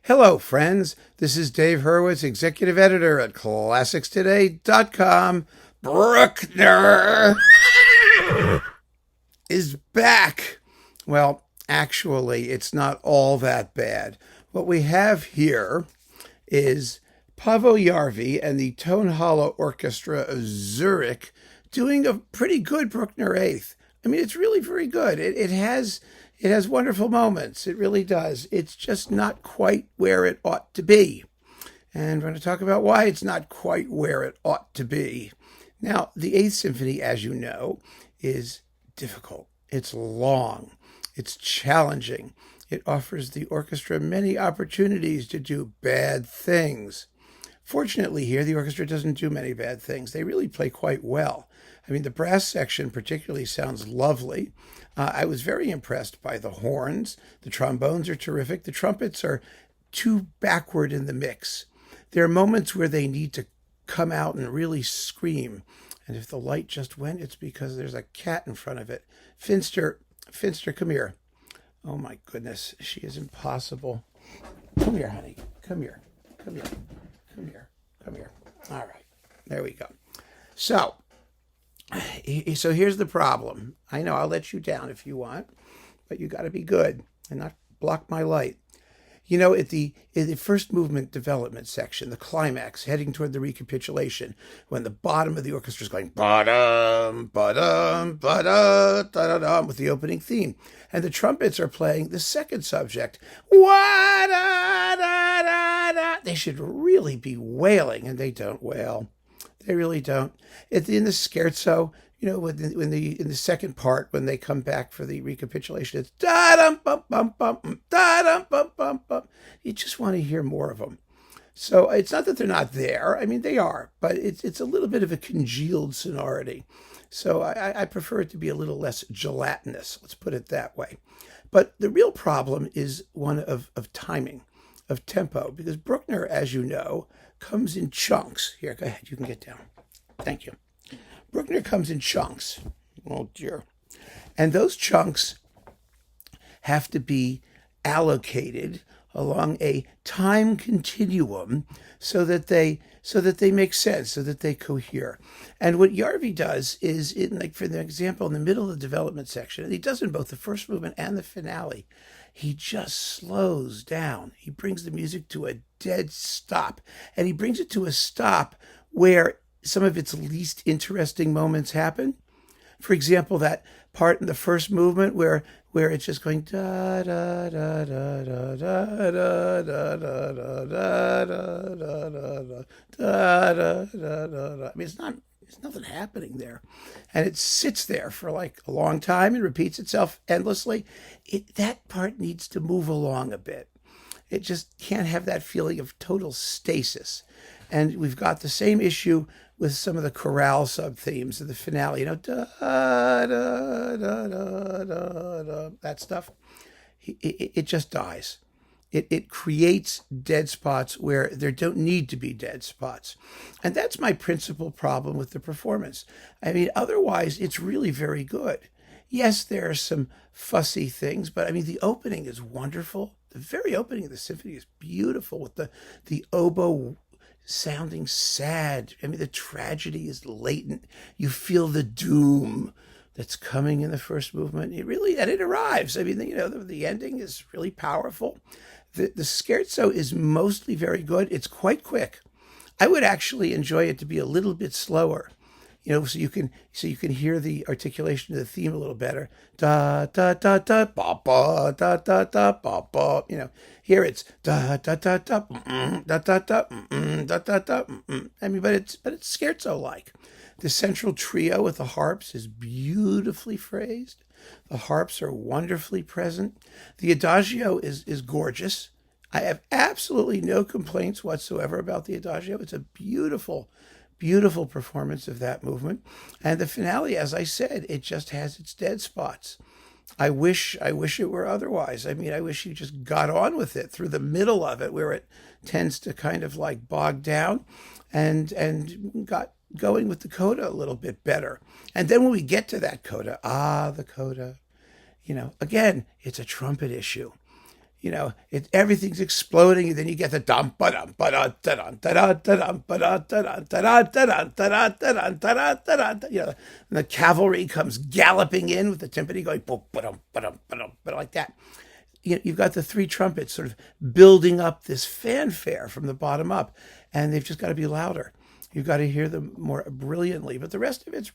Hello, friends. This is Dave Hurwitz, executive editor at ClassicsToday.com. Bruckner is back. Well, actually, it's not all that bad. What we have here is Paavo Järvi and the Tonhalle-Orchester of Zürich doing a pretty good Bruckner Eighth. I mean, it's really very good. It has wonderful moments. It really does. It's just not quite where it ought to be. And we're going to talk about why it's not quite where it ought to be. Now, the Eighth Symphony, as you know, is difficult. It's long. It's challenging. It offers the orchestra many opportunities to do bad things. Fortunately here, the orchestra doesn't do many bad things. They really play quite well. I mean, the brass section particularly sounds lovely. I was very impressed by the horns. The trombones are terrific. The trumpets are too backward in the mix. There are moments where they need to come out and really scream. And if the light just went, it's because there's a cat in front of it. Finster, come here. Oh my goodness, she is impossible. Come here, honey. Come here. All right, there we go. So here's the problem. I know I'll let you down if you want, but you got to be good and not block my light. You know, in the first movement development section, the climax, heading toward the recapitulation, when the bottom of the orchestra is going ba-dum, ba-dum, ba-da, da-da-dum, with the opening theme, and the trumpets are playing the second subject, wa-da-da-da-da. They should really be wailing, and they don't wail. They really don't. In the scherzo, you know, in the second part, when they come back for the recapitulation, it's da-dum bum bum bum, da-dum bum bum bum. You just want to hear more of them. So it's not that they're not there. I mean, they are, but it's a little bit of a congealed sonority. So I prefer it to be a little less gelatinous. Let's put it that way. But the real problem is one of timing, of tempo, because Bruckner, as you know, comes in chunks. Here, go ahead. You can get down. Thank you. Bruckner comes in chunks. Oh, dear. And those chunks have to be allocated along a time continuum so that they make sense, so that they cohere. And what Järvi does is, for example, in the middle of the development section, and he does in both the first movement and the finale, he just slows down. He brings the music to a dead stop. And he brings it to a stop where some of its least interesting moments happen. For example, that part in the first movement where it's just going da da da da da da da da da da da da da da da. I mean, there's nothing happening there, and it sits there for like a long time and repeats itself endlessly. That part needs to move along a bit. It just can't have that feeling of total stasis. And we've got the same issue with some of the chorale sub-themes of the finale, you know, da, da, da, da, da, da, that stuff. It just dies. It creates dead spots where there don't need to be dead spots. And that's my principal problem with the performance. I mean, otherwise, it's really very good. Yes, there are some fussy things, but I mean, the opening is wonderful. The very opening of the symphony is beautiful with the oboe sounding sad. I mean, the tragedy is latent. You feel the doom that's coming in the first movement. It arrives. I mean, you know, the ending is really powerful. The scherzo is mostly very good. It's quite quick. I would actually enjoy it to be a little bit slower, you know, so you can hear the articulation of the theme a little better. Da da da da ba ba da da da ba ba. You know, here it's da da da da da da da da da da. I mean, but it's scherzo like. The central trio with the harps is beautifully phrased. The harps are wonderfully present. The adagio is gorgeous. I have absolutely no complaints whatsoever about the adagio. It's a beautiful performance of that movement. And the finale, as I said, it just has its dead spots. I wish it were otherwise. I mean, I wish you just got on with it through the middle of it, where it tends to kind of like bog down, and got going with the coda a little bit better. And then when we get to that coda, the coda, you know, again, it's a trumpet issue. everything's exploding, and then you get the dum ba dum ba da da dum da da da dum ba da da da da da da da da da da da. And the cavalry comes galloping in with the timpani going boom ba dum ba dum ba dum like that. You've got the three trumpets sort of building up this fanfare from the bottom up, and they've just got to be louder. You've got to hear them more brilliantly, but the rest of it's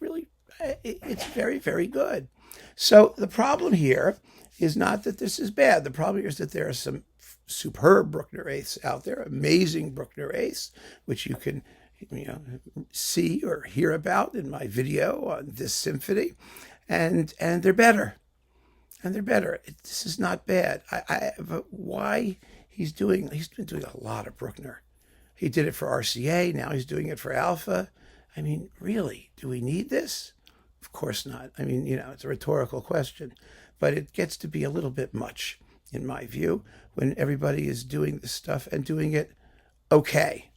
very, very good. So the problem here is not that this is bad. The problem here is that there are some superb Bruckner eighths out there, amazing Bruckner eighths, which you can see or hear about in my video on this symphony, and they're better. And they're better. This is not bad. But why he's been doing a lot of Bruckner. He did it for RCA. Now he's doing it for Alpha. I mean, really, do we need this? Of course not. I mean, it's a rhetorical question, but it gets to be a little bit much, in my view, when everybody is doing this stuff and doing it okay.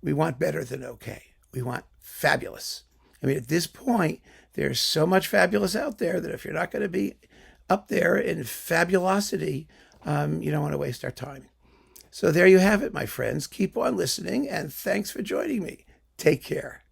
We want better than okay. We want fabulous. I mean, at this point, there's so much fabulous out there that if you're not going to be up there in fabulosity, you don't want to waste our time. So there you have it, my friends. Keep on listening, and thanks for joining me. Take care.